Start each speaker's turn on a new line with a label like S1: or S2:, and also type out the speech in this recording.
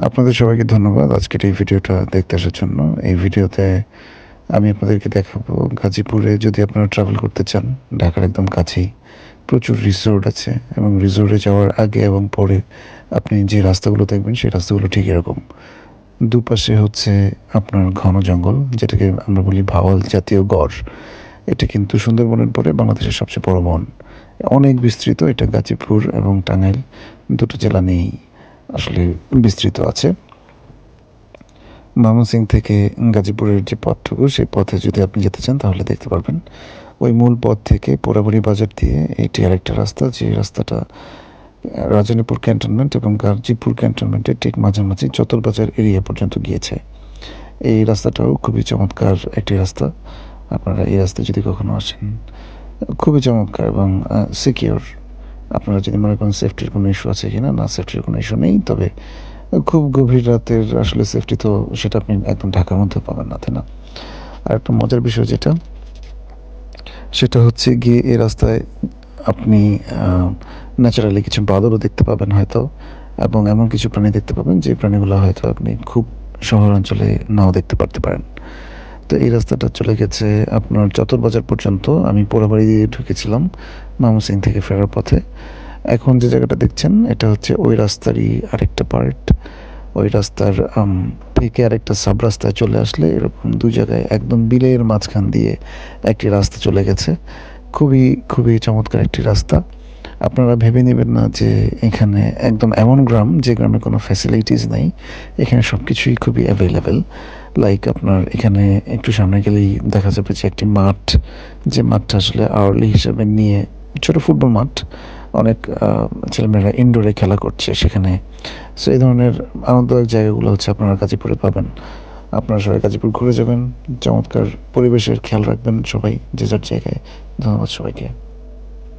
S1: আপনাদের সবাইকে ধন্যবাদ আজকের এই ভিডিওটা দেখতে আসার জন্য। এই ভিডিওতে আমি আপনাদেরকে দেখাবো গাজীপুরে যদি আপনারা ট্রাভেল করতে চান, ঢাকার একদম কাছেই প্রচুর রিসোর্ট আছে এবং রিসোর্টে যাওয়ার আগে এবং পরে আপনি যে রাস্তাগুলো দেখবেন সেই রাস্তাগুলো ঠিক এরকম। দুপাশে হচ্ছে আপনার ঘন জঙ্গল, যেটাকে আমরা বলি ভাওয়াল জাতীয় গড়। এটা কিন্তু সুন্দরবনের পরে বাংলাদেশের সবচেয়ে বড় বন। অনেক বিস্তৃত, এটা গাজীপুর এবং টাঙ্গাইল দুটো জেলা নিয়েই আসলে বিস্তৃত আছে। ময়মনসিংহ থেকে গাজীপুরের যে পথটুকু, সেই পথে যদি আপনি যেতে চান তাহলে দেখতে পারবেন ওই মূল পথ থেকে পোড়াবাড়ি বাজার দিয়ে এটি আরেকটা রাস্তা, যে রাস্তাটা রাজনীপুর ক্যান্টনমেন্ট এবং গাজীপুর ক্যান্টনমেন্টের ঠিক মাঝামাঝি চতর এরিয়া পর্যন্ত গিয়েছে। এই রাস্তাটাও খুবই চমৎকার একটি রাস্তা। আপনারা এই রাস্তায় যদি কখনো আসেন, খুবই চমৎকার এবং সিকিওর। আপনারা যদি মনে করেন সেফটির কোনো ইস্যু আছে কিনা, না সেফটির কোনো ইস্যু নেই, তবে খুব গভীর রাতের আসলে সেফটি তো সেটা আপনি একদম ঢাকার মধ্যে পাবেন না, তাই না? আর একটা মজার বিষয় যেটা, সেটা হচ্ছে গিয়ে এই রাস্তায় আপনি ন্যাচারালি কিছু বাদরও দেখতে পাবেন হয়তো, এবং এমন কিছু প্রাণী দেখতে পাবেন যে প্রাণীগুলো হয়তো আপনি খুব শহরাঞ্চলে নাও দেখতে পারতে পারেন। তো এই রাস্তাটা চলে গেছে আপনার চতর পর্যন্ত। আমি পোড়াবাড়ি দিয়ে ঢুকেছিলাম ময়মনসিংহ থেকে ফেরার পথে। এখন যে জায়গাটা দেখছেন এটা হচ্ছে ওই রাস্তারই আরেকটা পার্ট। ওই রাস্তার থেকে আরেকটা সাব রাস্তায় চলে আসলে এরকম দু জায়গায় একদম বিলের মাঝখান দিয়ে একটি রাস্তা চলে গেছে। খুবই খুবই চমৎকার একটি রাস্তা। আপনারা ভেবে নেবেন না যে এখানে একদম এমন গ্রাম যে গ্রামে কোনো ফ্যাসিলিটিস নেই। এখানে সব কিছুই খুবই অ্যাভেলেবেল। লাইক আপনার এখানে একটু সামনে গেলেই দেখা যাবে যে একটি মাঠ, যে মাঠটা আসলে আওয়ারলি হিসাবে নিয়ে ছোট ফুটবল মাঠ। অনেক ছেলেমেয়েরা ইনডোরে খেলা করছে সেখানে। সো এই ধরনের আনন্দদায়ক জায়গাগুলো হচ্ছে আপনারা গাজীপুরে পাবেন। আপনারা সবাই গাজীপুর ঘুরে যাবেন, চমৎকার পরিবেশের খেয়াল রাখবেন সবাই যে যার জায়গায়। ধন্যবাদ সবাইকে।